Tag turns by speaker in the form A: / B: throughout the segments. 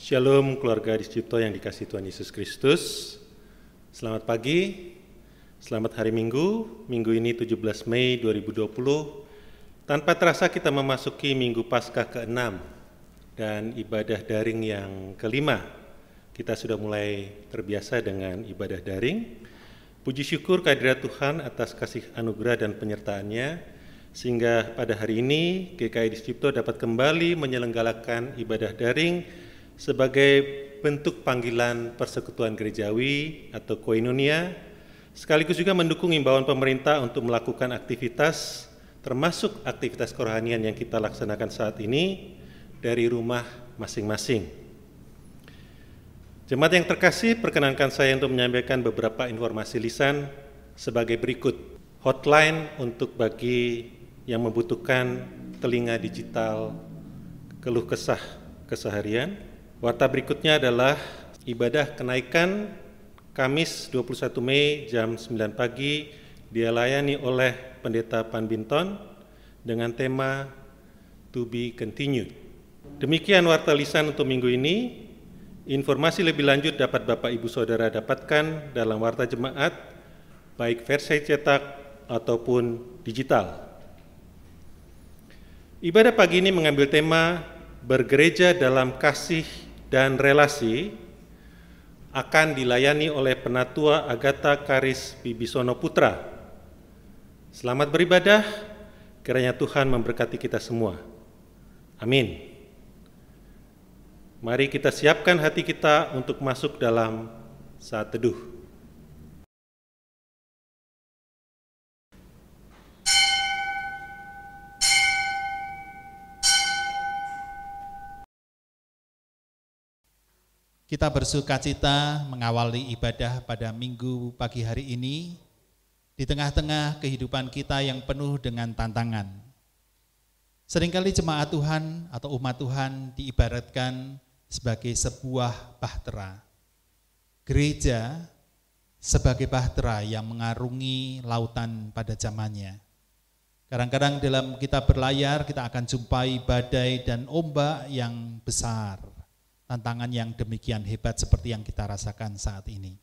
A: Shalom keluarga Discipto yang dikasihi Tuhan Yesus Kristus. Selamat pagi, selamat hari Minggu. Minggu ini 17 Mei 2020. Tanpa terasa kita memasuki Minggu Paskah ke-6 dan ibadah daring yang ke-5. Kita sudah mulai terbiasa dengan ibadah daring. Puji syukur kehadirat Tuhan atas kasih anugerah dan penyertaannya, sehingga pada hari ini GKI Discipto dapat kembali menyelenggarakan ibadah daring sebagai bentuk panggilan persekutuan gerejawi atau koinonia, sekaligus juga mendukung imbauan pemerintah untuk melakukan aktivitas, termasuk aktivitas kerohanian yang kita laksanakan saat ini dari rumah masing-masing. Jemaat yang terkasih, perkenankan saya untuk menyampaikan beberapa informasi lisan sebagai berikut. Hotline untuk bagi yang membutuhkan telinga digital keluh kesah keseharian. Warta berikutnya adalah ibadah kenaikan Kamis 21 Mei jam 9 pagi dilayani oleh Pendeta Panbinton dengan tema To Be Continued. Demikian warta lisan untuk minggu ini. Informasi lebih lanjut dapat Bapak Ibu Saudara dapatkan dalam warta jemaat, baik versi cetak ataupun digital. Ibadah pagi ini mengambil tema bergereja dalam kasih dan relasi, akan dilayani oleh Penatua Agatha Karis Bibisono Putra. Selamat beribadah, kiranya Tuhan memberkati kita semua. Amin. Mari kita siapkan hati kita untuk masuk dalam saat teduh.
B: Kita bersukacita mengawali ibadah pada minggu pagi hari ini di tengah-tengah kehidupan kita yang penuh dengan tantangan. Seringkali jemaat Tuhan atau umat Tuhan diibaratkan sebagai sebuah bahtera. Gereja sebagai bahtera yang mengarungi lautan pada zamannya. Kadang-kadang dalam kita berlayar kita akan jumpai badai dan ombak yang besar. Tantangan yang demikian hebat seperti yang kita rasakan saat ini.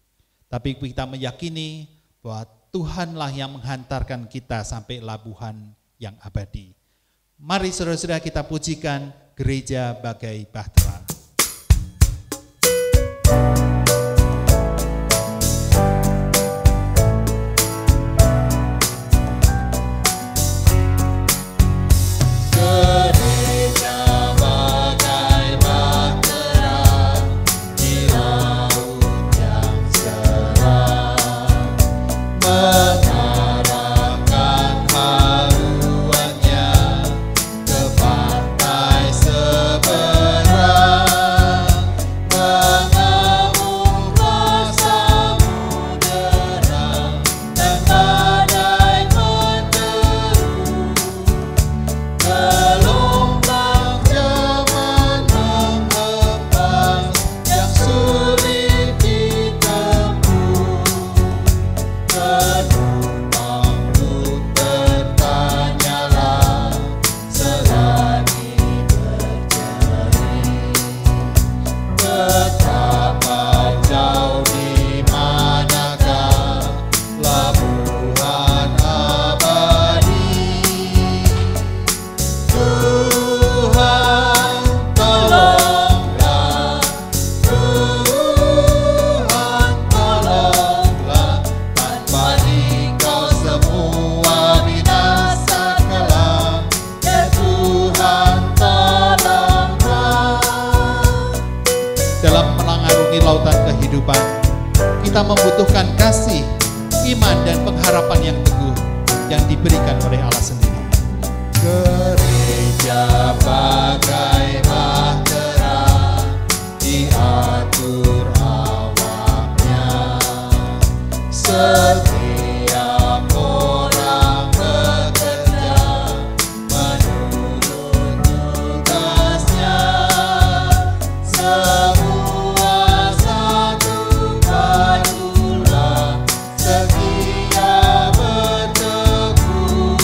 B: Tapi kita meyakini bahwa Tuhanlah yang menghantarkan kita sampai labuhan yang abadi. Mari saudara-saudara kita pujikan gereja bagai bahtera. Kita membutuhkan kasih, iman, dan pengharapan yang teguh yang diberikan oleh Allah sendiri. Gereja bagai bahtera diatur awaknya, setiap orang bekerja menurut tugasnya. Setia berteguh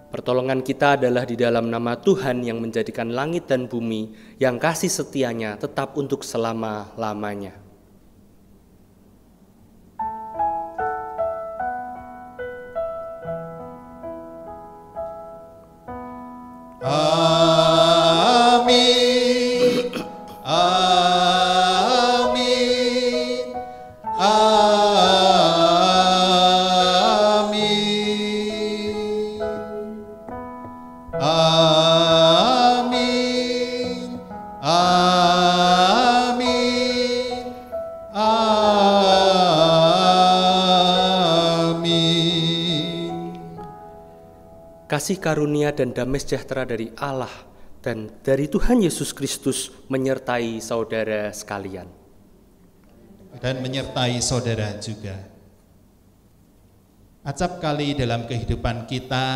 C: Pertolongan kita adalah di dalam nama Tuhan yang menjadikan langit dan bumi, yang kasih setianya tetap untuk selama-lamanya.
B: Amin. Amin. Amin. Amin. Amin. Amin.
C: Kasih karunia dan damai sejahtera dari Allah dan dari Tuhan Yesus Kristus menyertai saudara sekalian.
B: Dan menyertai saudara juga. Acap kali dalam kehidupan kita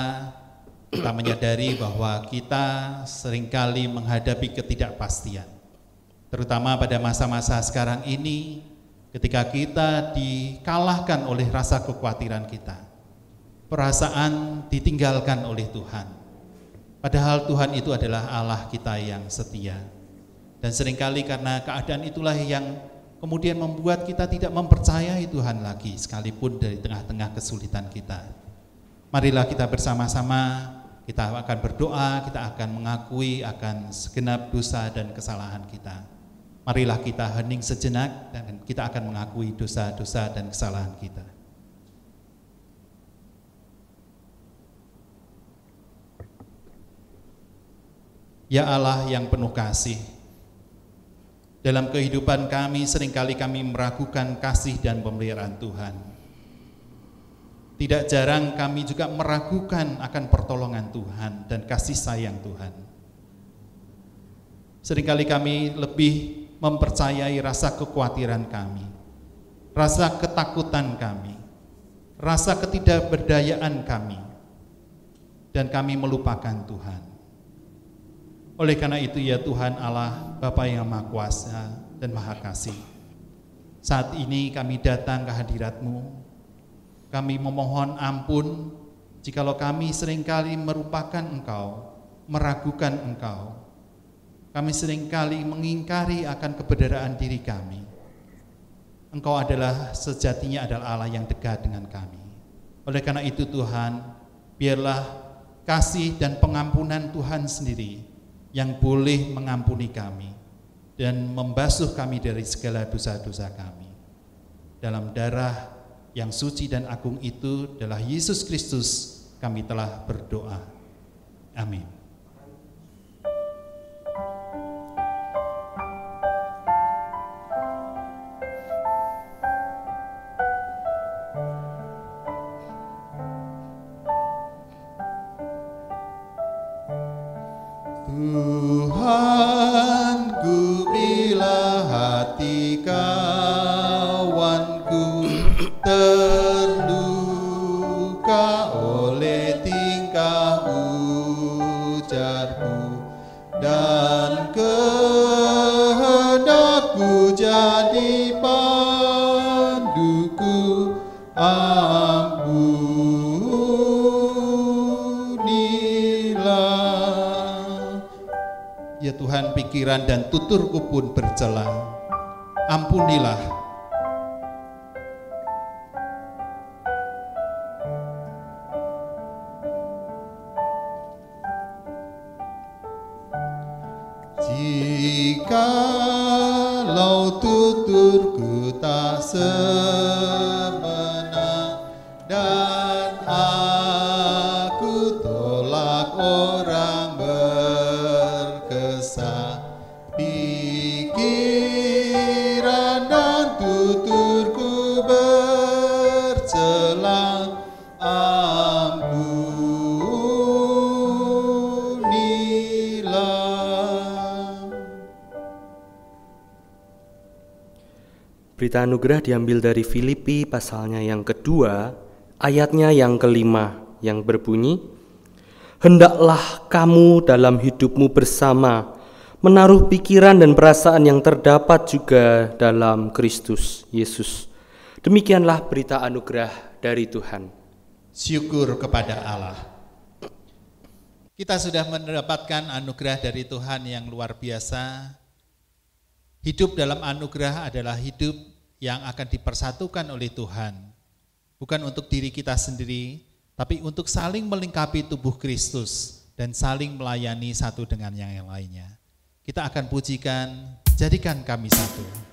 B: menyadari bahwa kita seringkali menghadapi ketidakpastian. Terutama pada masa-masa sekarang ini, ketika kita dikalahkan oleh rasa kekhawatiran kita. Perasaan ditinggalkan oleh Tuhan. Padahal Tuhan itu adalah Allah kita yang setia. Dan seringkali karena keadaan itulah yang kemudian membuat kita tidak mempercayai Tuhan lagi, sekalipun dari tengah-tengah kesulitan kita. Marilah kita bersama-sama, kita akan berdoa, kita akan mengakui akan segenap dosa dan kesalahan kita. Marilah kita hening sejenak dan kita akan mengakui dosa-dosa dan kesalahan kita. Ya Allah yang penuh kasih, dalam kehidupan kami seringkali kami meragukan kasih dan pemeliharaan Tuhan. Tidak jarang kami juga meragukan akan pertolongan Tuhan dan kasih sayang Tuhan. Seringkali kami lebih mempercayai rasa kekhawatiran kami, rasa ketakutan kami, rasa ketidakberdayaan kami, dan kami melupakan Tuhan. Oleh karena itu ya Tuhan Allah, Bapa yang Maha Kuasa dan Maha Kasih, saat ini kami datang ke hadirat-Mu, kami memohon ampun jikalau kami seringkali merupakan Engkau, meragukan Engkau. Kami seringkali mengingkari akan kebenaran diri kami. Engkau adalah sejatinya adalah Allah yang dekat dengan kami. Oleh karena itu Tuhan, biarlah kasih dan pengampunan Tuhan sendiri yang boleh mengampuni kami dan membasuh kami dari segala dosa-dosa kami. Dalam darah yang suci dan agung itu adalah Yesus Kristus kami telah berdoa. Amin. Tuhanku, bila hati kawanku terluka oleh tingkah ujarku dan kehendakku jadi panduku, ya Tuhan, pikiran dan tuturku pun bercela. Ampunilah. Jikalau tuturku tak semena dan aku tolak orang pikiran dan tuturku bercela, ampunilah.
C: Berita anugerah diambil dari Filipi pasalnya yang kedua, ayatnya yang kelima, yang berbunyi, hendaklah kamu dalam hidupmu bersama menaruh pikiran dan perasaan yang terdapat juga dalam Kristus Yesus. Demikianlah berita anugerah dari Tuhan.
B: Syukur kepada Allah. Kita sudah mendapatkan anugerah dari Tuhan yang luar biasa. Hidup dalam anugerah adalah hidup yang akan dipersatukan oleh Tuhan. Bukan untuk diri kita sendiri, tapi untuk saling melengkapi tubuh Kristus dan saling melayani satu dengan yang lainnya. Kita akan pujikan, jadikan kami satu.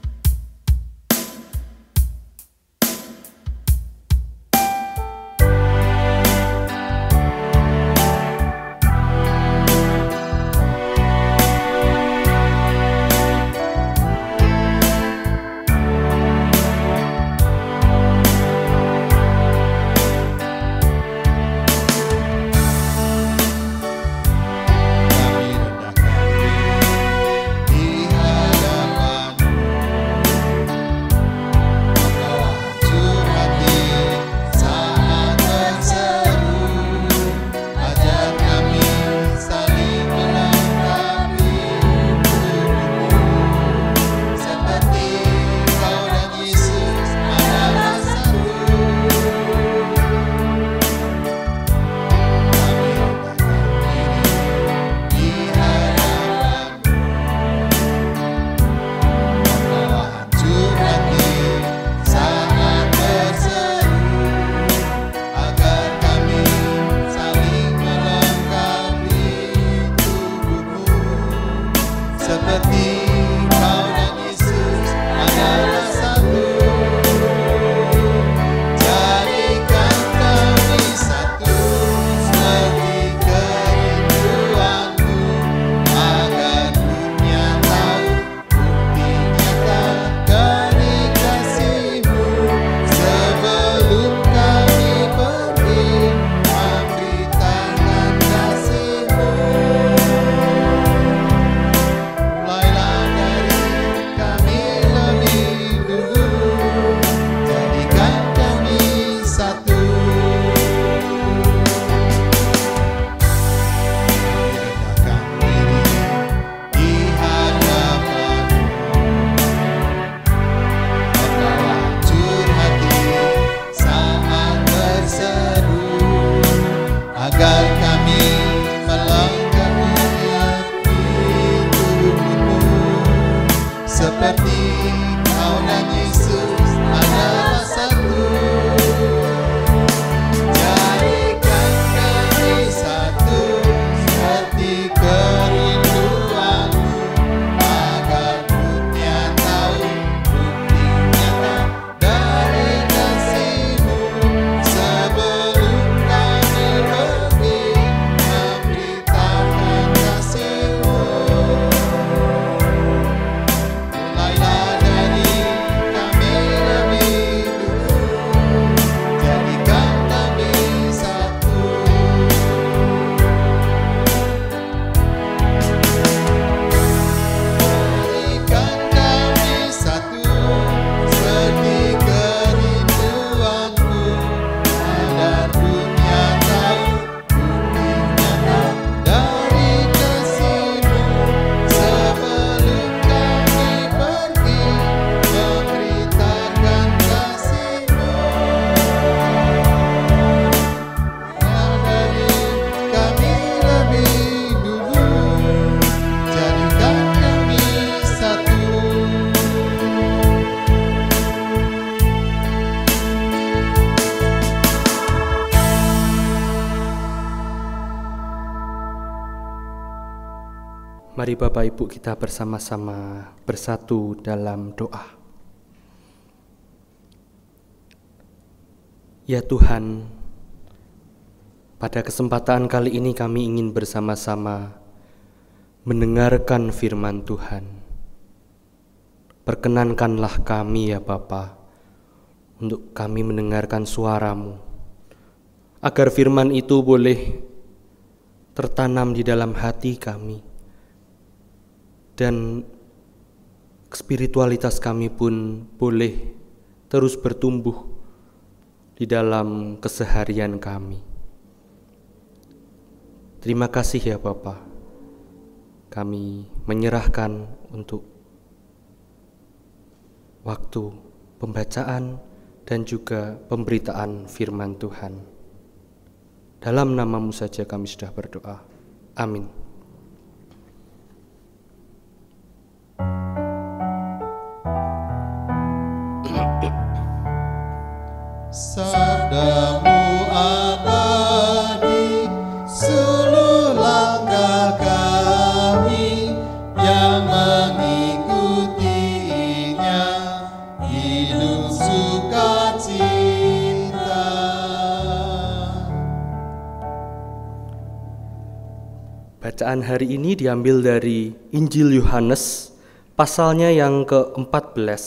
C: Mari Bapak Ibu kita bersama-sama bersatu dalam doa. Ya Tuhan, pada kesempatan kali ini kami ingin bersama-sama mendengarkan firman Tuhan. Perkenankanlah kami ya Bapa, untuk kami mendengarkan suara-Mu, agar firman itu boleh tertanam di dalam hati kami, dan spiritualitas kami pun boleh terus bertumbuh di dalam keseharian kami. Terima kasih ya Bapa. Kami menyerahkan untuk waktu pembacaan dan juga pemberitaan firman Tuhan. Dalam nama-Mu saja kami sudah berdoa. Amin.
B: Sabdamu abadi, seluruh langkah kami yang mengikutinya, hidup sukacita.
C: Bacaan hari ini diambil dari Injil Yohanes, pasalnya yang ke-14,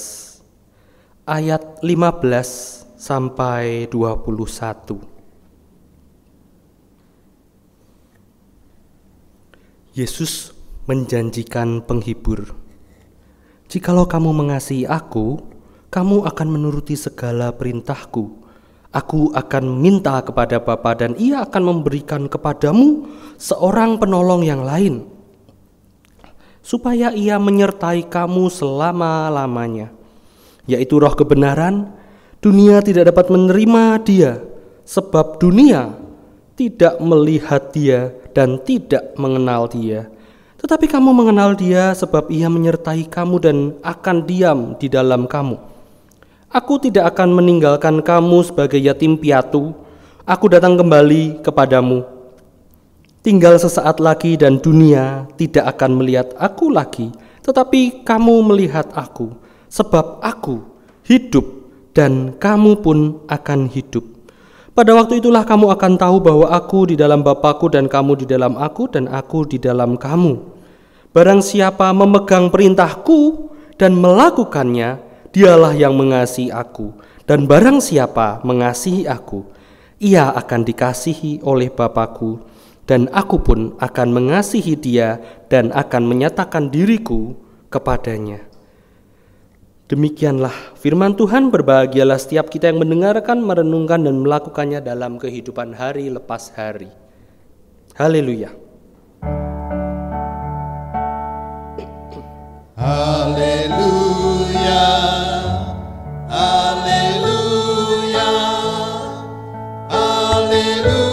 C: ayat 15 sampai 21. Yesus menjanjikan penghibur. Jikalau kamu mengasihi aku, kamu akan menuruti segala perintahku. Aku akan minta kepada Bapa dan Ia akan memberikan kepadamu seorang penolong yang lain, supaya Ia menyertai kamu selama-lamanya, yaitu Roh kebenaran. Dunia tidak dapat menerima Dia, sebab dunia tidak melihat Dia dan tidak mengenal Dia. Tetapi kamu mengenal Dia, sebab Ia menyertai kamu dan akan diam di dalam kamu. Aku tidak akan meninggalkan kamu sebagai yatim piatu. Aku datang kembali kepadamu. Tinggal sesaat lagi dan dunia tidak akan melihat aku lagi, tetapi kamu melihat aku, sebab aku hidup dan kamu pun akan hidup. Pada waktu itulah kamu akan tahu bahwa aku di dalam Bapa-Ku dan kamu di dalam aku dan aku di dalam kamu. Barang siapa memegang perintahku dan melakukannya, dialah yang mengasihi aku. Dan barang siapa mengasihi aku, ia akan dikasihi oleh Bapa-Ku, dan aku pun akan mengasihi dia dan akan menyatakan diriku kepadanya. Demikianlah firman Tuhan. Berbahagialah setiap kita yang mendengarkan, merenungkan, dan melakukannya dalam kehidupan hari lepas hari. Haleluya.
B: Haleluya, haleluya, haleluya.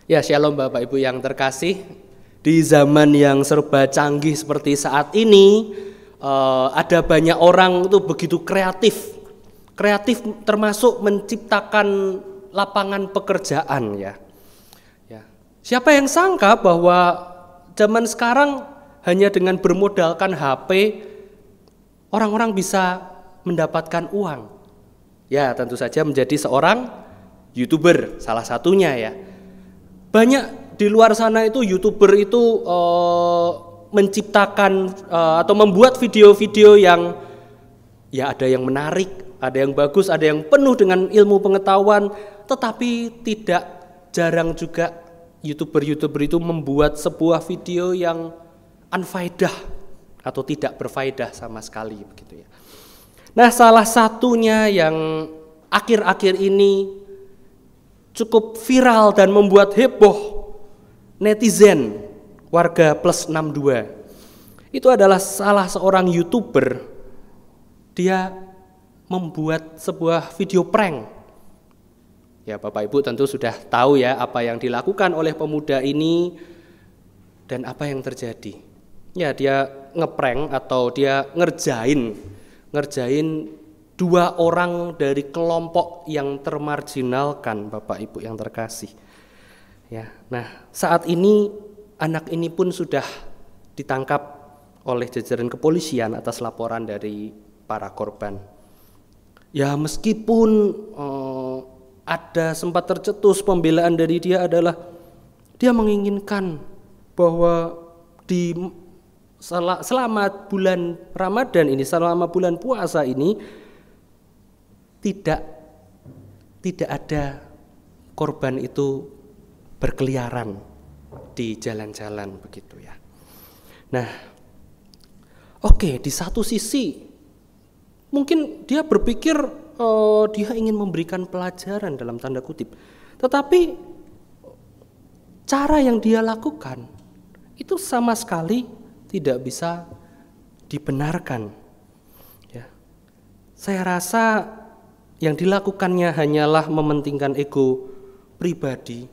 C: Ya, shalom Bapak Ibu yang terkasih. Di zaman yang serba canggih seperti saat ini, ada banyak orang itu begitu kreatif termasuk menciptakan lapangan pekerjaan ya. Siapa yang sangka bahwa zaman sekarang hanya dengan bermodalkan HP orang-orang bisa mendapatkan uang. Ya, tentu saja menjadi seorang YouTuber salah satunya ya. Banyak di luar sana itu YouTuber itu menciptakan atau membuat video-video yang ya ada yang menarik, ada yang bagus, ada yang penuh dengan ilmu pengetahuan, tetapi tidak jarang juga YouTuber itu membuat sebuah video yang unfaedah atau tidak berfaedah sama sekali begitu ya. Nah, salah satunya yang akhir-akhir ini cukup viral dan membuat heboh netizen warga plus 62 itu adalah salah seorang YouTuber. Dia membuat sebuah video prank. Ya, Bapak Ibu tentu sudah tahu ya apa yang dilakukan oleh pemuda ini dan apa yang terjadi. Ya, dia ngeprank atau dia ngerjain dua orang dari kelompok yang termarginalkan, Bapak Ibu yang terkasih. Ya, nah saat ini anak ini pun sudah ditangkap oleh jajaran kepolisian atas laporan dari para korban. Ya, meskipun ada sempat tercetus pembelaan dari dia adalah dia menginginkan bahwa di selama bulan Ramadan ini, selama bulan puasa ini tidak ada korban itu berkeliaran di jalan-jalan begitu ya. Nah, oke, di satu sisi mungkin dia berpikir dia ingin memberikan pelajaran dalam tanda kutip, tetapi cara yang dia lakukan itu sama sekali tidak bisa dibenarkan. Ya, saya rasa Yang dilakukannya hanyalah mementingkan ego pribadi,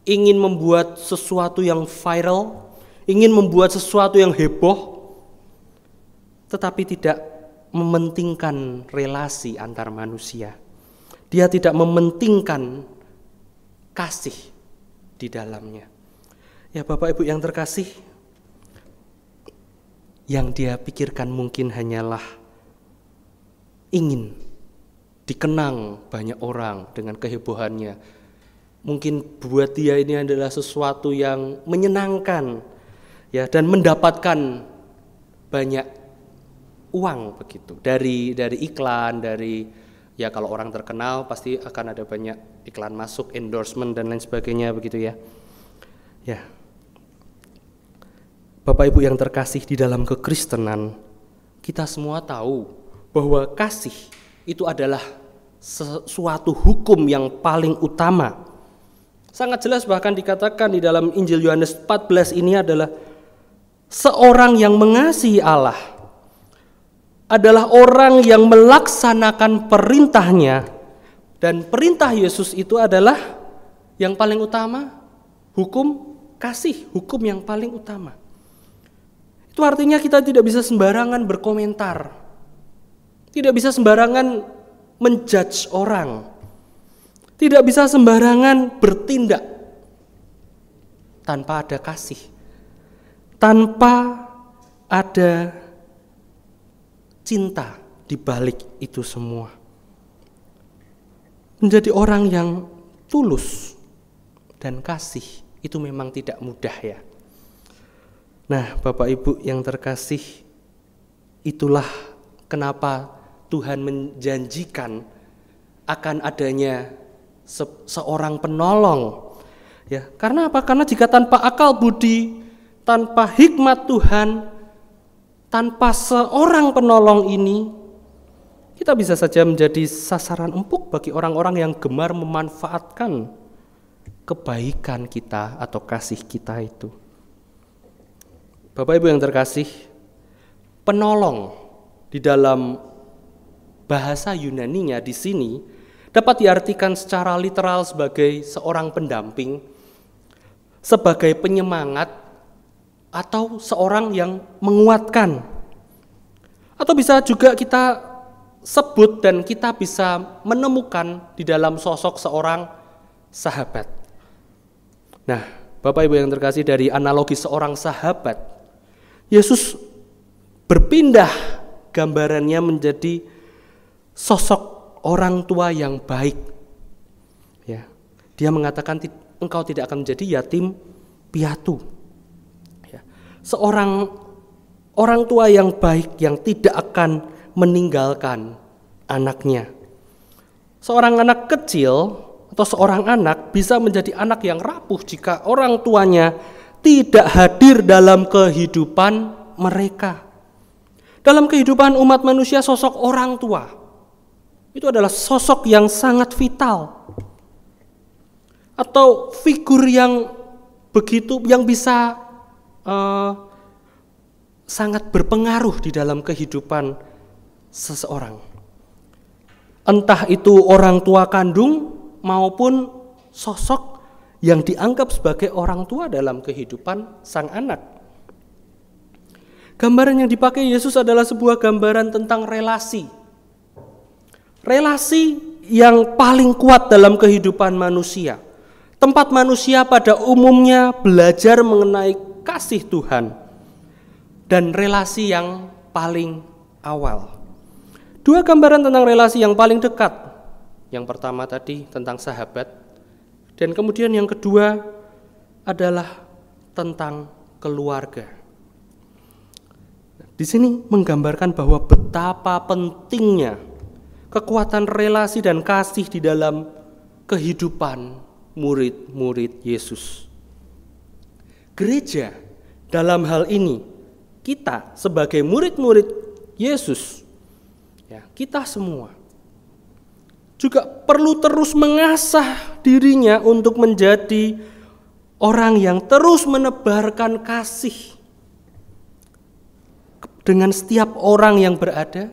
C: ingin membuat sesuatu yang viral, ingin membuat sesuatu yang heboh, tetapi tidak mementingkan relasi antar manusia. Dia tidak mementingkan kasih di dalamnya. Ya Bapak Ibu yang terkasih, yang dia pikirkan mungkin hanyalah ingin dikenang banyak orang dengan kehebohannya. Mungkin buat dia ini adalah sesuatu yang menyenangkan, ya, dan mendapatkan banyak uang begitu dari iklan, dari ya kalau orang terkenal pasti akan ada banyak iklan masuk, endorsement dan lain sebagainya begitu ya. Ya. Bapak Ibu yang terkasih, di dalam kekristenan kita semua tahu bahwa kasih itu adalah sesuatu hukum yang paling utama. Sangat jelas bahkan dikatakan di dalam Injil Yohanes 14 ini adalah seorang yang mengasihi Allah adalah orang yang melaksanakan perintahnya, dan perintah Yesus itu adalah yang paling utama, hukum kasih, hukum yang paling utama. Itu artinya kita tidak bisa sembarangan berkomentar, tidak bisa sembarangan menjudge orang, tidak bisa sembarangan bertindak tanpa ada kasih, tanpa ada cinta di balik itu semua. Menjadi orang yang tulus dan kasih itu memang tidak mudah ya. Nah, Bapak Ibu yang terkasih, itulah kenapa Tuhan menjanjikan akan adanya seorang penolong. Ya, karena apa? Karena jika tanpa akal budi, tanpa hikmat Tuhan, tanpa seorang penolong ini, kita bisa saja menjadi sasaran empuk bagi orang-orang yang gemar memanfaatkan kebaikan kita atau kasih kita itu. Bapak Ibu yang terkasih, penolong di dalam bahasa Yunaninya di sini dapat diartikan secara literal sebagai seorang pendamping, sebagai penyemangat, atau seorang yang menguatkan. Atau bisa juga kita sebut dan kita bisa menemukan di dalam sosok seorang sahabat. Nah, Bapak Ibu yang terkasih, dari analogi seorang sahabat, Yesus berpindah gambarannya menjadi sosok orang tua yang baik. Ya, dia mengatakan engkau tidak akan menjadi yatim piatu. Ya, seorang orang tua yang baik yang tidak akan meninggalkan anaknya. Seorang anak kecil atau seorang anak bisa menjadi anak yang rapuh jika orang tuanya tidak hadir dalam kehidupan mereka. Dalam kehidupan umat manusia, sosok orang tua itu adalah sosok yang sangat vital, atau figur yang begitu, yang bisa sangat berpengaruh di dalam kehidupan seseorang. Entah itu orang tua kandung maupun sosok yang dianggap sebagai orang tua dalam kehidupan sang anak. Gambaran yang dipakai Yesus adalah sebuah gambaran tentang relasi. Relasi yang paling kuat dalam kehidupan manusia. Tempat manusia pada umumnya belajar mengenai kasih Tuhan dan relasi yang paling awal. Dua gambaran tentang relasi yang paling dekat. Yang pertama tadi tentang sahabat, dan kemudian yang kedua adalah tentang keluarga. Di sini menggambarkan bahwa betapa pentingnya kekuatan relasi dan kasih di dalam kehidupan murid-murid Yesus. Gereja dalam hal ini, kita sebagai murid-murid Yesus, ya, kita semua juga perlu terus mengasah dirinya untuk menjadi orang yang terus menebarkan kasih dengan setiap orang yang berada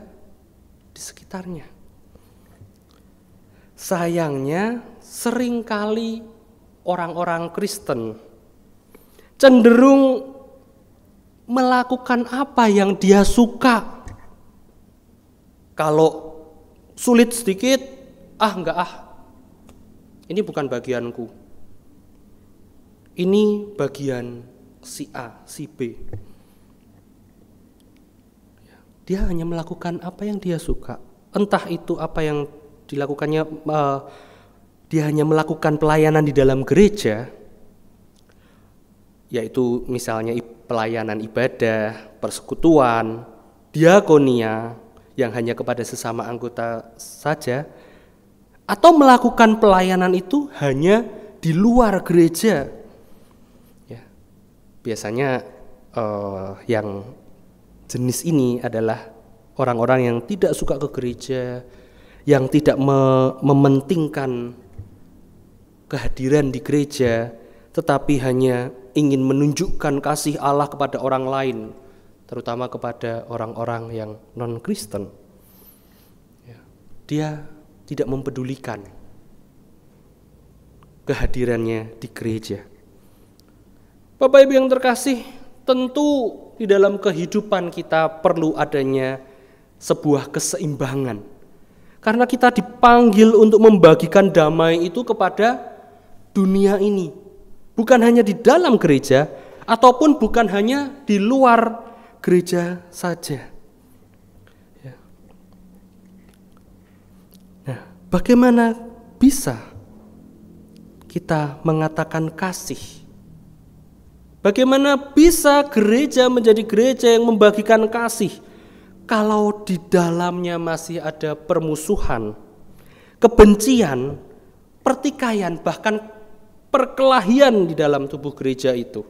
C: di sekitarnya. sayangnya seringkali orang-orang Kristen cenderung melakukan apa yang dia suka. Kalau sulit sedikit, enggak, ini bukan bagianku. Ini bagian si A, si B. Dia hanya melakukan apa yang dia suka. Entah itu apa yang dilakukannya, dia hanya melakukan pelayanan di dalam gereja, yaitu misalnya pelayanan ibadah, persekutuan, diakonia, yang hanya kepada sesama anggota saja, atau melakukan pelayanan itu hanya di luar gereja. Ya, biasanya yang jenis ini adalah orang-orang yang tidak suka ke gereja, yang tidak mementingkan kehadiran di gereja, tetapi hanya ingin menunjukkan kasih Allah kepada orang lain, terutama kepada orang-orang yang non-Kristen. Dia tidak mempedulikan kehadirannya di gereja. Bapak Ibu yang terkasih, tentu di dalam kehidupan kita perlu adanya sebuah keseimbangan. Karena kita dipanggil untuk membagikan damai itu kepada dunia ini. Bukan hanya di dalam gereja, ataupun bukan hanya di luar gereja saja. Ya. Nah, bagaimana bisa kita mengatakan kasih? Bagaimana bisa gereja menjadi gereja yang membagikan kasih kalau di dalamnya masih ada permusuhan, kebencian, pertikaian, bahkan perkelahian di dalam tubuh gereja itu?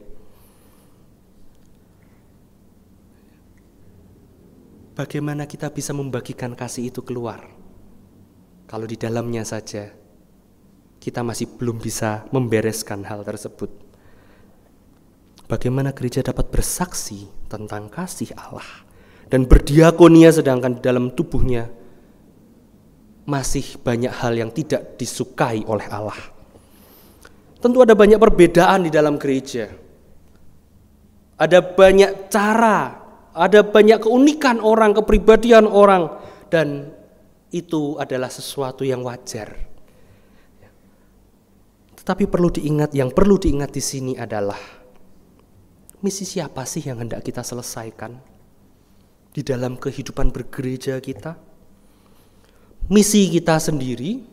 C: Bagaimana kita bisa membagikan kasih itu keluar kalau di dalamnya saja kita masih belum bisa membereskan hal tersebut? Bagaimana gereja dapat bersaksi tentang kasih Allah dan berdiakonia sedangkan di dalam tubuhnya masih banyak hal yang tidak disukai oleh Allah? Tentu ada banyak perbedaan di dalam gereja. Ada banyak cara, ada banyak keunikan orang, kepribadian orang, dan itu adalah sesuatu yang wajar. Tetapi yang perlu diingat di sini adalah misi siapa sih yang hendak kita selesaikan di dalam kehidupan bergereja kita? Misi kita sendiri,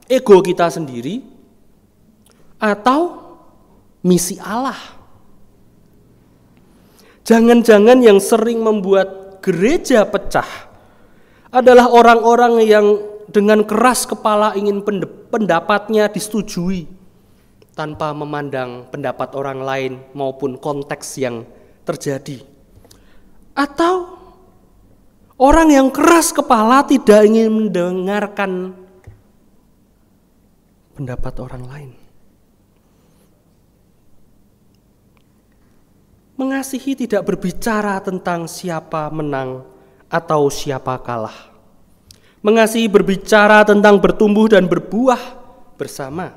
C: ego kita sendiri, atau misi Allah? Jangan-jangan yang sering membuat gereja pecah adalah orang-orang yang dengan keras kepala ingin pendapatnya disetujui tanpa memandang pendapat orang lain maupun konteks yang terjadi. Atau orang yang keras kepala tidak ingin mendengarkan pendapat orang lain. Mengasihi tidak berbicara tentang siapa menang atau siapa kalah. Mengasihi berbicara tentang bertumbuh dan berbuah bersama.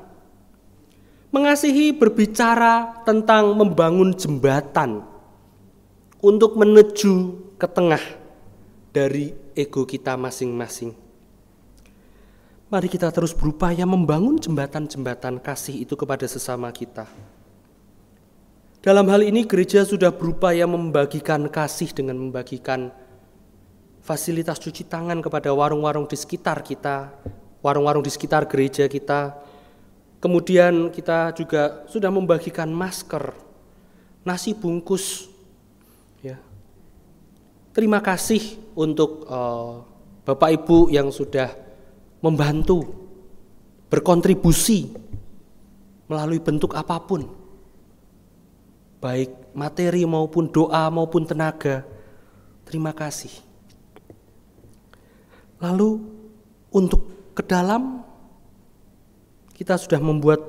C: Mengasihi berbicara tentang membangun jembatan untuk menuju ke tengah dari ego kita masing-masing. Mari kita terus berupaya membangun jembatan-jembatan kasih itu kepada sesama kita. Dalam hal ini gereja sudah berupaya membagikan kasih dengan membagikan fasilitas cuci tangan kepada warung-warung di sekitar kita, warung-warung di sekitar gereja kita. Kemudian kita juga sudah membagikan masker, nasi bungkus. Ya. Terima kasih untuk Bapak Ibu yang sudah membantu, berkontribusi melalui bentuk apapun. Baik materi maupun doa maupun tenaga, terima kasih. Lalu untuk ke dalam, kita sudah membuat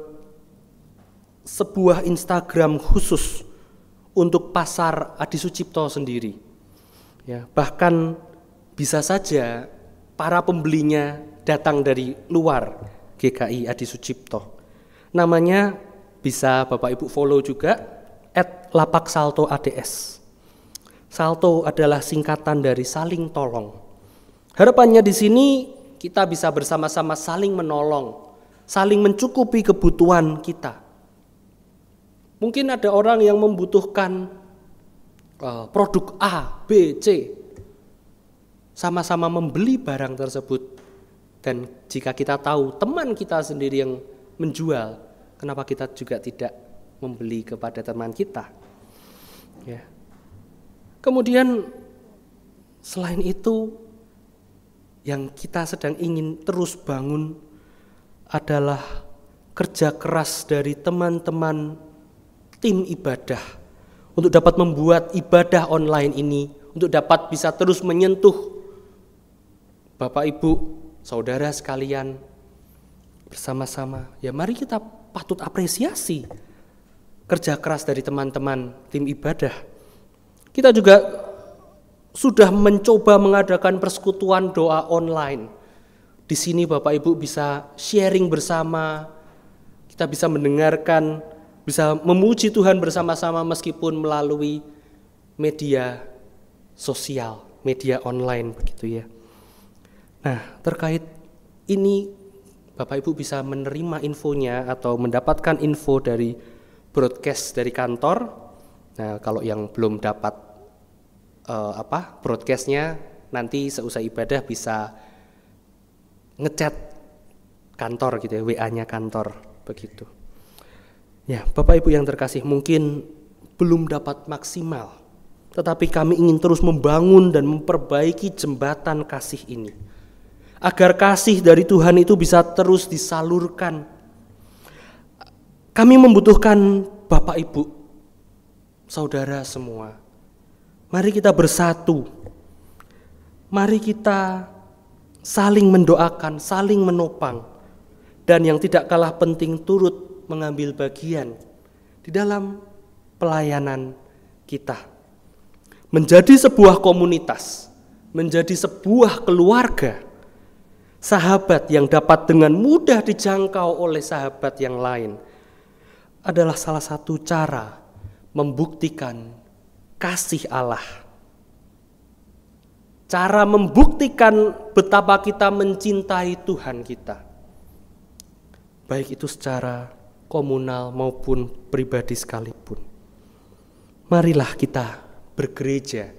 C: sebuah Instagram khusus untuk pasar Adi Sucipto sendiri. Ya, bahkan bisa saja para pembelinya datang dari luar GKI Adi Sucipto. Namanya bisa Bapak Ibu follow juga @lapaksaltoads. Salto adalah singkatan dari saling tolong. Harapannya di sini kita bisa bersama-sama saling menolong, saling mencukupi kebutuhan kita. Mungkin ada orang yang membutuhkan produk A, B, C. Sama-sama membeli barang tersebut. Dan jika kita tahu teman kita sendiri yang menjual, kenapa kita juga tidak membeli kepada teman kita? Ya. Kemudian selain itu, yang kita sedang ingin terus bangun adalah kerja keras dari teman-teman tim ibadah untuk dapat membuat ibadah online ini, untuk dapat bisa terus menyentuh Bapak Ibu, saudara sekalian bersama-sama. Ya mari kita patut apresiasi kerja keras dari teman-teman tim ibadah. Kita juga sudah mencoba mengadakan persekutuan doa online. Di sini Bapak Ibu bisa sharing bersama, kita bisa mendengarkan, bisa memuji Tuhan bersama-sama meskipun melalui media sosial, media online begitu ya. Nah, terkait ini Bapak Ibu bisa menerima infonya atau mendapatkan info dari broadcast dari kantor. Nah, kalau yang belum dapat broadcastnya, nanti seusai ibadah bisa ngechat kantor gitu ya, WA-nya kantor begitu. Ya, Bapak Ibu yang terkasih, mungkin belum dapat maksimal, tetapi kami ingin terus membangun dan memperbaiki jembatan kasih ini, agar kasih dari Tuhan itu bisa terus disalurkan. Kami membutuhkan Bapak Ibu, saudara semua. Mari kita bersatu. Mari kita saling mendoakan, saling menopang. Dan yang tidak kalah penting, turut mengambil bagian di dalam pelayanan kita. Menjadi sebuah komunitas, menjadi sebuah keluarga, sahabat yang dapat dengan mudah dijangkau oleh sahabat yang lain, adalah salah satu cara membuktikan kasih Allah. Cara membuktikan betapa kita mencintai Tuhan kita, baik itu secara komunal maupun pribadi sekalipun. Marilah kita bergereja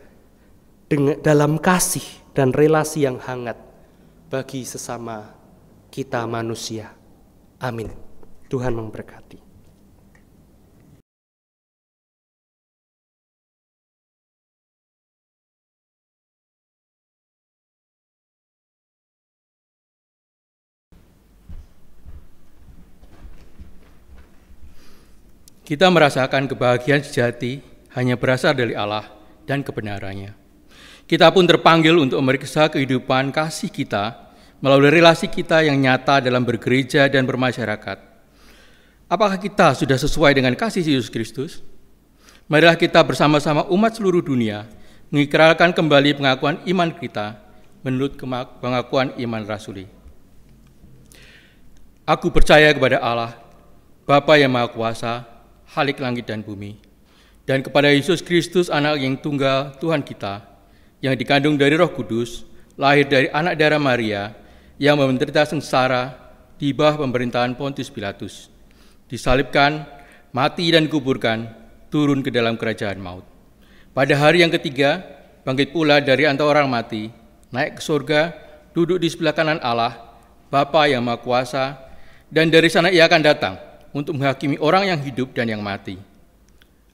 C: dalam kasih dan relasi yang hangat bagi sesama kita manusia. Amin. Tuhan memberkati.
D: Kita merasakan kebahagiaan sejati hanya berasal dari Allah dan kebenarannya. Kita pun terpanggil untuk memeriksa kehidupan kasih kita melalui relasi kita yang nyata dalam bergereja dan bermasyarakat. Apakah kita sudah sesuai dengan kasih Yesus Kristus? Marilah kita bersama-sama umat seluruh dunia mengikrarkan kembali pengakuan iman kita menurut pengakuan iman rasuli. Aku percaya kepada Allah, Bapa yang Maha Kuasa, Khalik langit dan bumi, dan kepada Yesus Kristus, anak yang tunggal Tuhan kita, yang dikandung dari Roh Kudus, lahir dari anak darah Maria, yang menderita sengsara di bawah pemerintahan Pontius Pilatus, disalibkan, mati dan dikuburkan, turun ke dalam kerajaan maut. Pada hari yang ketiga, bangkit pula dari antara orang mati, naik ke surga, duduk di sebelah kanan Allah, Bapa yang Maha Kuasa, dan dari sana ia akan datang untuk menghakimi orang yang hidup dan yang mati.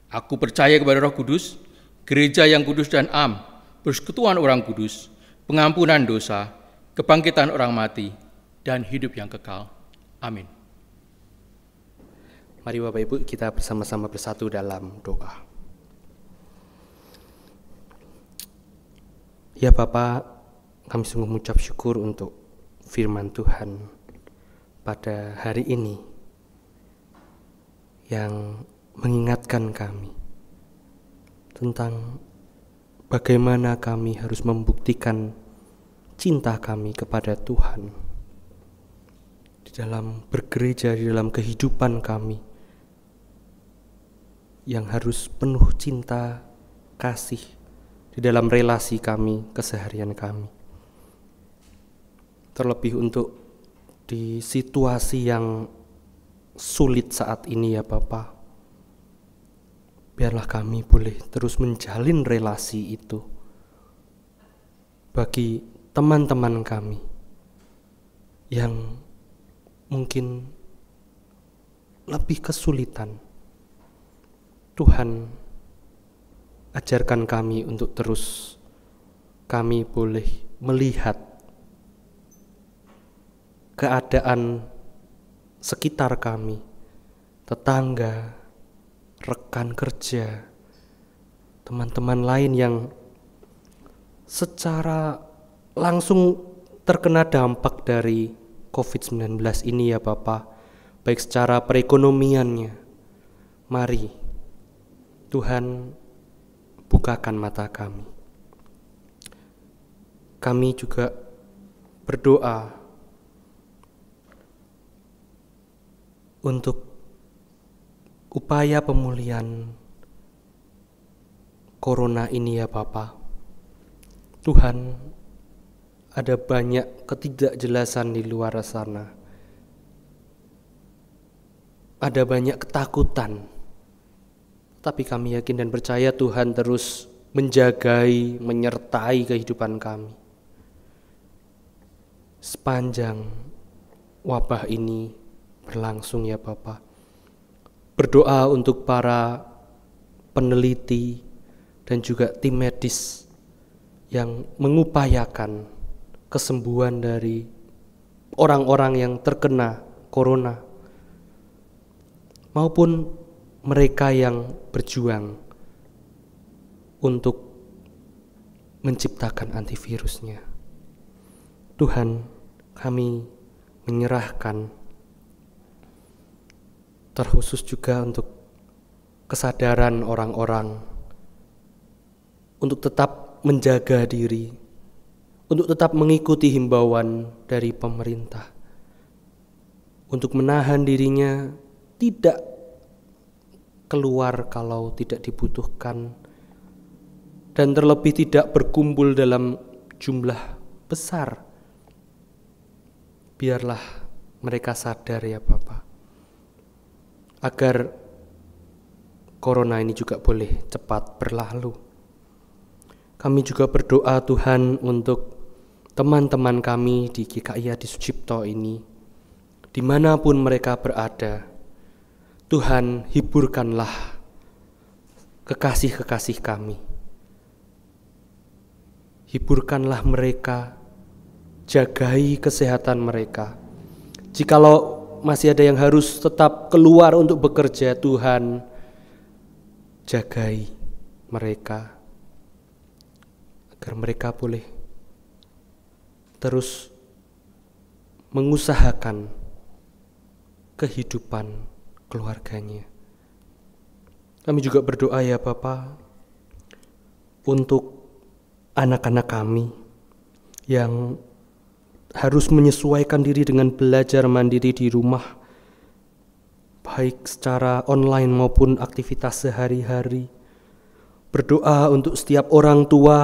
D: Aku percaya kepada Roh Kudus, gereja yang kudus dan am, persekutuan orang kudus, pengampunan dosa, kebangkitan orang mati, dan hidup yang kekal. Amin.
C: Mari Bapak Ibu kita bersama-sama bersatu dalam doa. Ya Bapak, kami sungguh mengucap syukur untuk firman Tuhan pada hari ini, yang mengingatkan kami tentang bagaimana kami harus membuktikan cinta kami kepada Tuhan dalam bergereja, di dalam kehidupan kami yang harus penuh cinta, kasih di dalam relasi kami, keseharian kami. Terlebih untuk di situasi yang sulit saat ini ya Bapa, biarlah kami boleh terus menjalin relasi itu bagi teman-teman kami yang mungkin lebih kesulitan. Tuhan, ajarkan kami untuk terus kami boleh melihat keadaan sekitar kami, tetangga, rekan kerja, teman-teman lain yang secara langsung terkena dampak dari COVID-19 ini ya Bapa, baik secara perekonomiannya. Mari Tuhan bukakan mata kami. Kami juga berdoa untuk upaya pemulihan corona ini ya Bapa. Tuhan, ada banyak ketidakjelasan di luar sana. Ada banyak ketakutan. Tapi kami yakin dan percaya Tuhan terus menjagai, menyertai kehidupan kami. Sepanjang wabah ini berlangsung ya Bapa. Berdoa untuk para peneliti dan juga tim medis yang mengupayakan kesembuhan dari orang-orang yang terkena corona, maupun mereka yang berjuang untuk menciptakan antivirusnya. Tuhan, kami menyerahkan terkhusus juga untuk kesadaran orang-orang untuk tetap menjaga diri, untuk tetap mengikuti himbauan dari pemerintah, untuk menahan dirinya tidak keluar kalau tidak dibutuhkan, dan terlebih tidak berkumpul dalam jumlah besar. Biarlah mereka sadar ya Bapa, agar corona ini juga boleh cepat berlalu. Kami juga berdoa Tuhan untuk teman-teman kami di GKI Adi Sucipto ini, dimanapun mereka berada. Tuhan, hiburkanlah kekasih-kekasih kami. Hiburkanlah mereka, jagai kesehatan mereka. Jikalau masih ada yang harus tetap keluar untuk bekerja, Tuhan, jagai mereka, agar mereka boleh terus mengusahakan kehidupan keluarganya. Kami juga berdoa ya Bapa untuk anak-anak kami yang harus menyesuaikan diri dengan belajar mandiri di rumah, baik secara online maupun aktivitas sehari-hari. Berdoa untuk setiap orang tua,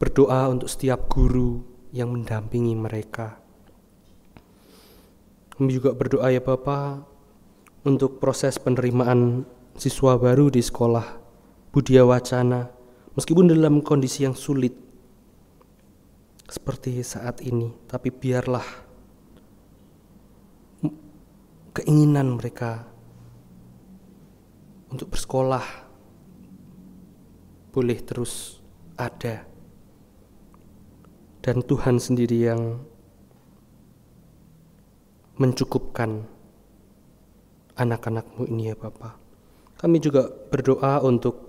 C: berdoa untuk setiap guru yang mendampingi mereka. Kami juga berdoa ya Bapa untuk proses penerimaan siswa baru di sekolah Budia Wacana, meskipun dalam kondisi yang sulit seperti saat ini, tapi biarlah keinginan mereka untuk bersekolah boleh terus ada, dan Tuhan sendiri yang mencukupkan anak-anak-Mu ini ya Bapa. Kami juga berdoa untuk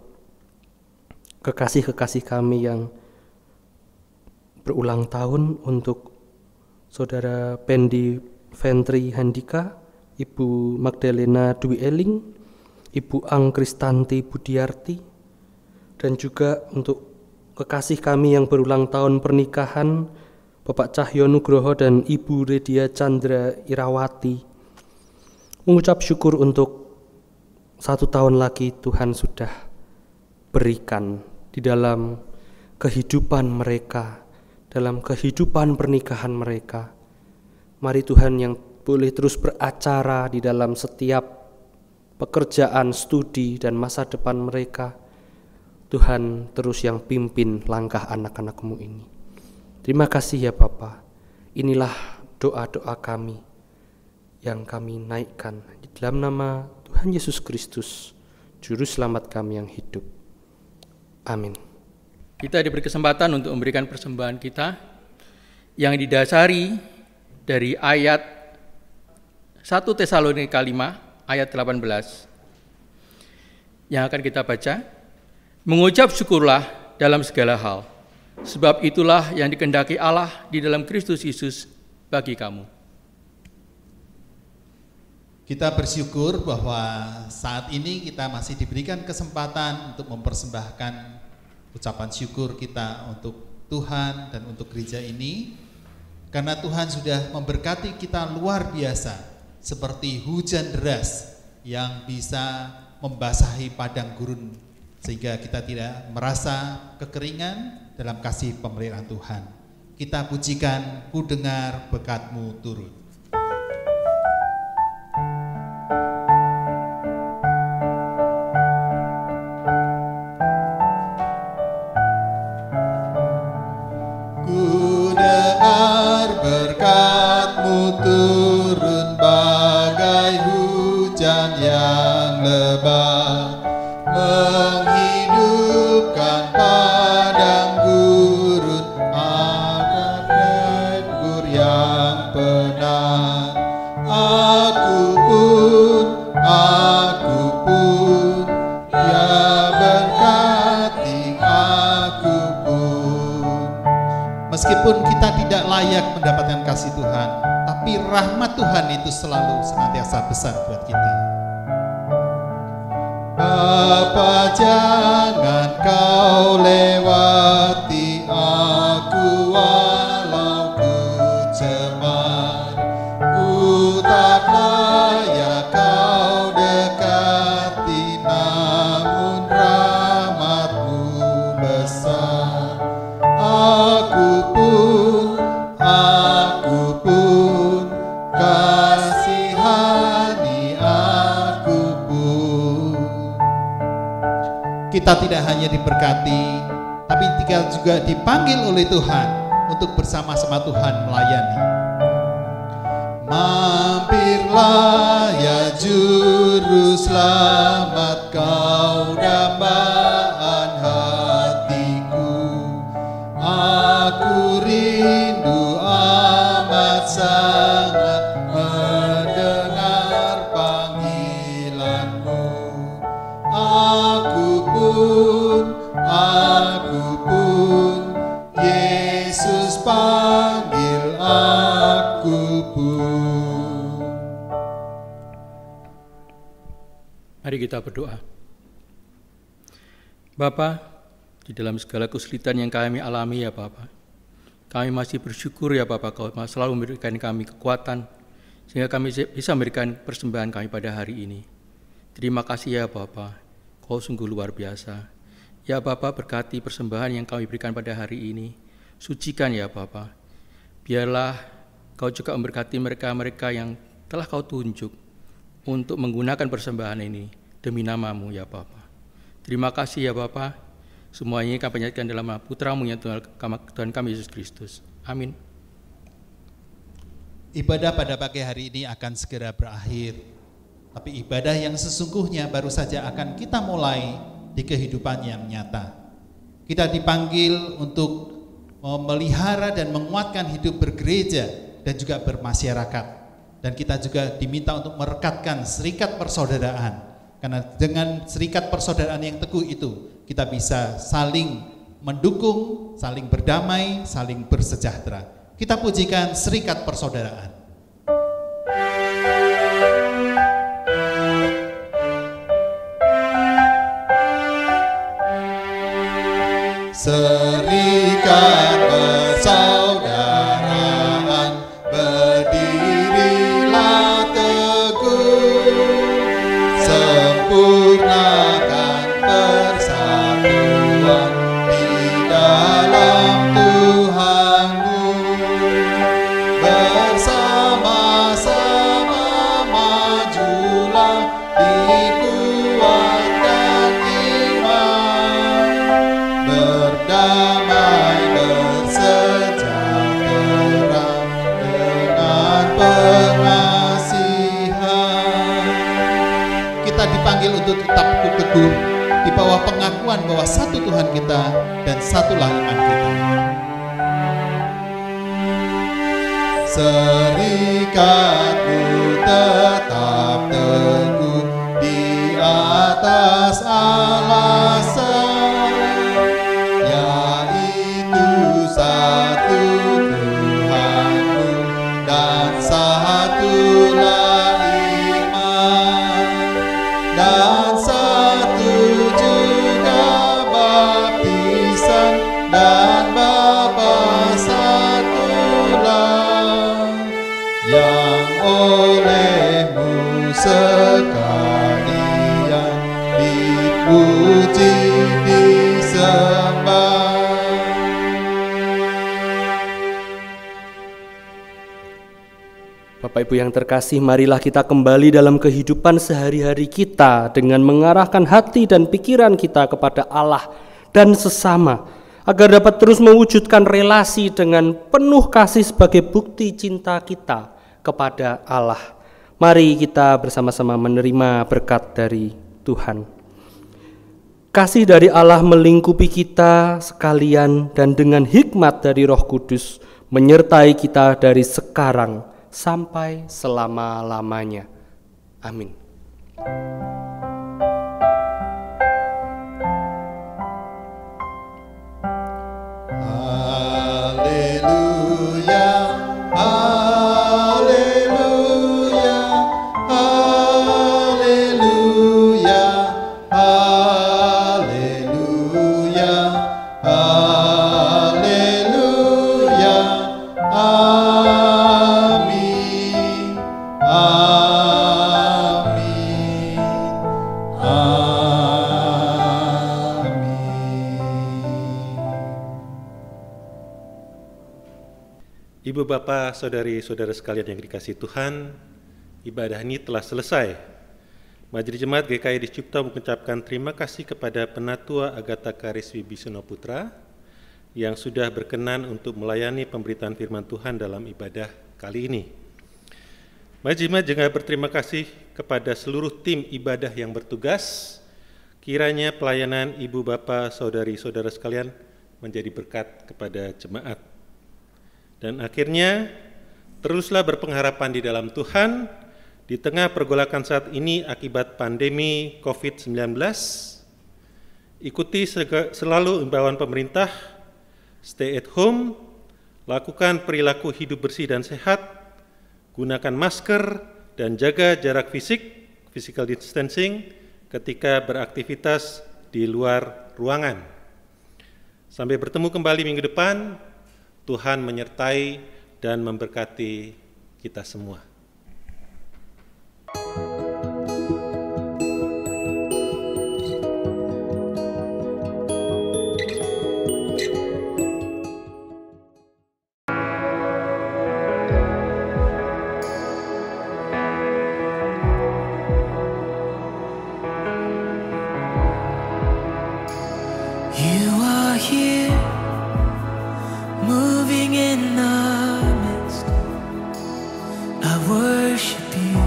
C: kekasih-kekasih kami yang berulang tahun, untuk Saudara Pendi Ventri Handika, Ibu Magdalena Dwi Eling, Ibu Ang Kristanti Budiarti, dan juga untuk kekasih kami yang berulang tahun pernikahan, Bapak Cahyo Nugroho dan Ibu Redia Chandra Irawati, mengucap syukur untuk 1 tahun lagi Tuhan sudah berikan di dalam kehidupan mereka, dalam kehidupan pernikahan mereka. Mari Tuhan yang boleh terus beracara di dalam setiap pekerjaan, studi, dan masa depan mereka, Tuhan terus yang pimpin langkah anak-anak-Mu ini. Terima kasih ya Bapa. Inilah doa-doa kami yang kami naikkan di dalam nama Tuhan Yesus Kristus, Juru Selamat kami yang hidup. Amin.
D: Kita diberi kesempatan untuk memberikan persembahan kita yang didasari dari ayat 1 Tesalonika 5 ayat 18 yang akan kita baca. Mengucap syukurlah dalam segala hal, sebab itulah yang dikehendaki Allah di dalam Kristus Yesus bagi kamu.
B: Kita bersyukur bahwa saat ini kita masih diberikan kesempatan untuk mempersembahkan ucapan syukur kita untuk Tuhan dan untuk gereja ini, karena Tuhan sudah memberkati kita luar biasa, seperti hujan deras yang bisa membasahi padang gurun, sehingga kita tidak merasa kekeringan dalam kasih pemeliharaan Tuhan. Kita pujikan, ku dengar berkat-Mu turun. Ku dengar berkat-Mu turun bagai hujan yang lebat, menghidupkan padang gurun, agar tegur yang penat. Aku pun, ya berkati aku pun. Meskipun kita tidak layak mendapatkan kasih Tuhan, tapi rahmat Tuhan itu selalu senantiasa besar buat kita. Bapa, jangan kau lewati aku walau ku cemar. Ku tak layak kau dekati, namun rahmat-Mu besar. Aku pun kasihani aku pun. Kita tidak hanya diberkati, tapi kita juga dipanggil oleh Tuhan untuk bersama-sama Tuhan melayani. Mampirlah ya Juru Selamat, kau dambaan hatiku. Aku rindu amat sangat mendengar panggilan-Mu. Aku pun, Yesus panggil aku pun.
D: Mari kita berdoa. Bapa, di dalam segala kesulitan yang kami alami ya Bapa, kami masih bersyukur ya Bapa, Kau selalu memberikan kami kekuatan sehingga kami bisa memberikan persembahan kami pada hari ini. Terima kasih ya Bapa, Kau sungguh luar biasa. Ya Bapa, berkati persembahan yang kami berikan pada hari ini. Sucikan ya Bapa. Biarlah Kau juga memberkati mereka-mereka yang telah Kau tunjuk untuk menggunakan persembahan ini demi nama-Mu ya Bapa. Terima kasih ya Bapa. Semuanya kami panjatkan dalam nama Putra-Mu yang Tuhan kami Yesus Kristus. Amin.
B: Ibadah pada pagi hari ini akan segera berakhir. Tapi ibadah yang sesungguhnya baru saja akan kita mulai di kehidupan yang nyata. Kita dipanggil untuk memelihara dan menguatkan hidup bergereja dan juga bermasyarakat. Dan kita juga diminta untuk merekatkan serikat persaudaraan. Karena dengan serikat persaudaraan yang teguh itu, kita bisa saling mendukung, saling berdamai, saling bersejahtera. Kita pujikan serikat persaudaraan. Serikat persaudaraan teguh di bawah pengakuan bahwa satu Tuhan kita dan satulah iman kita. Serikatku tetap teguh di atas alasan, yaitu satu Tuhanmu dan satulah iman, dan satu juga baptisan, dan Bapa satulah, yang olehmu sekalian dipuji disembah.
C: Bapak Ibu yang terkasih, marilah kita kembali dalam kehidupan sehari-hari kita dengan mengarahkan hati dan pikiran kita kepada Allah dan sesama, agar dapat terus mewujudkan relasi dengan penuh kasih sebagai bukti cinta kita kepada Allah. Mari kita bersama-sama menerima berkat dari Tuhan. Kasih dari Allah melingkupi kita sekalian dan dengan hikmat dari Roh Kudus menyertai kita dari sekarang sampai selama-lamanya. Amin.
B: Haleluya, haleluya, haleluya, haleluya, haleluya, amin, amin,
A: Ibu, Bapak, Saudari-saudara sekalian yang dikasihi Tuhan, ibadah ini telah selesai. Majelis Jemaat GKI di Cipta mengucapkan terima kasih kepada Penatua Agatha Karis Wibisana Putra yang sudah berkenan untuk melayani pemberitaan firman Tuhan dalam ibadah kali ini. Majelis Jemaat juga berterima kasih kepada seluruh tim ibadah yang bertugas. Kiranya pelayanan Ibu, Bapak, Saudari-saudara sekalian menjadi berkat kepada jemaat. Dan akhirnya, teruslah berpengharapan di dalam Tuhan di tengah pergolakan saat ini akibat pandemi COVID-19. Ikuti selalu imbauan pemerintah, stay at home, lakukan perilaku hidup bersih dan sehat, gunakan masker, dan jaga jarak fisik, physical distancing, ketika beraktivitas di luar ruangan. Sampai bertemu kembali minggu depan. Tuhan menyertai dan memberkati kita semua.
E: You are here, moving in our midst. I worship you,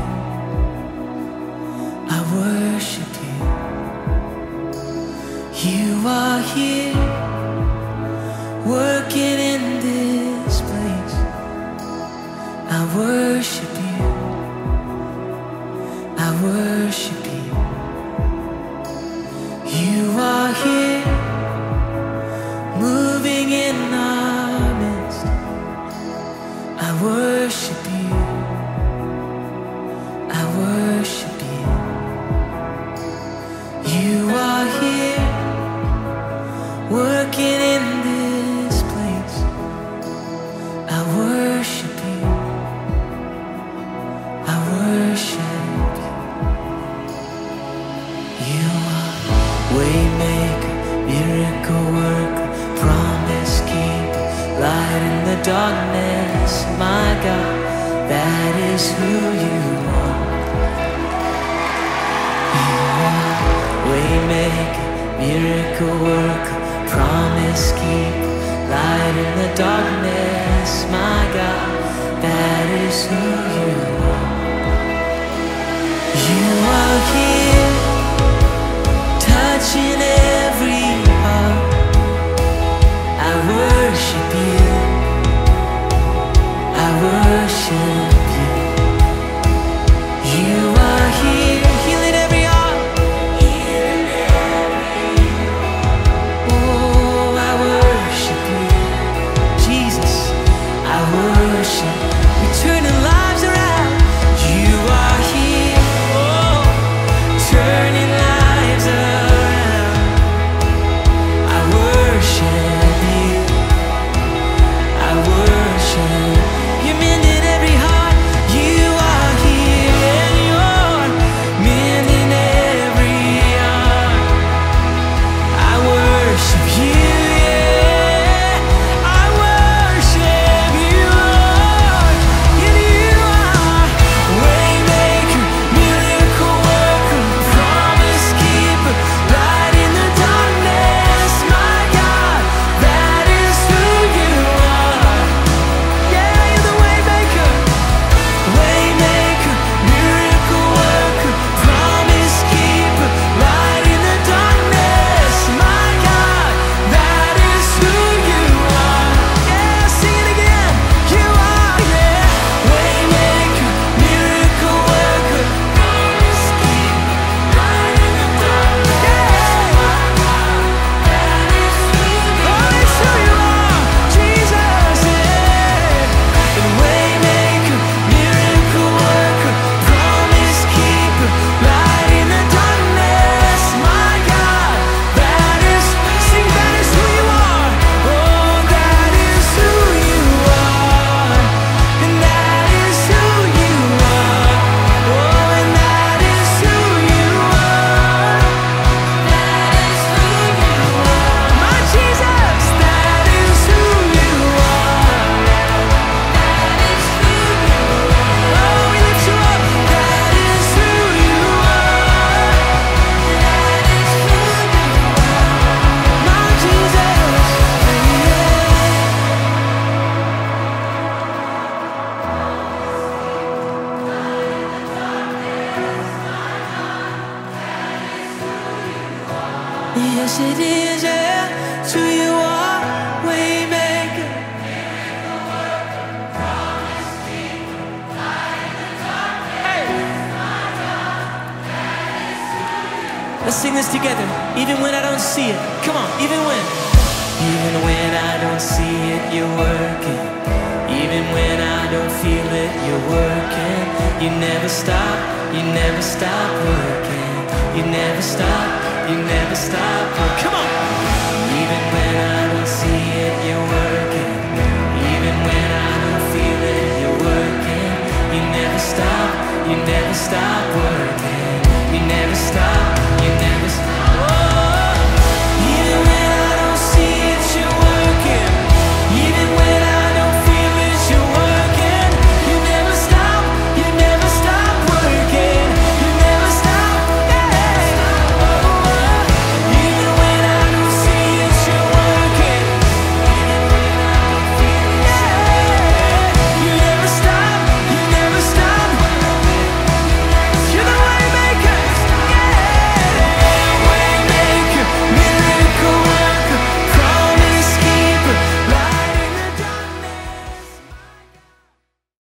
E: I worship you. You are here, working in this place. I worship you, I worship you. You are here, moving in our midst. I worship you, I worship you. You are here, working in this place. I worship you, I worship you. You are waymaker, miracle worker, promise keeper, light in the darkness. My God, that is who you are. You are waymaker, miracle worker, promise keeper, light in the darkness. My God, that is who you are. You are here, it is, yeah. It's who you are, Waymaker. Let's sing this together, even when I don't see it. Come on, even when I don't see it, you're working. Even when I don't feel it, you're working. You never stop working. You never stop working. Come on. Even when I don't see it, you're working. Even when I don't feel it, you're working. You never stop working. You never stop.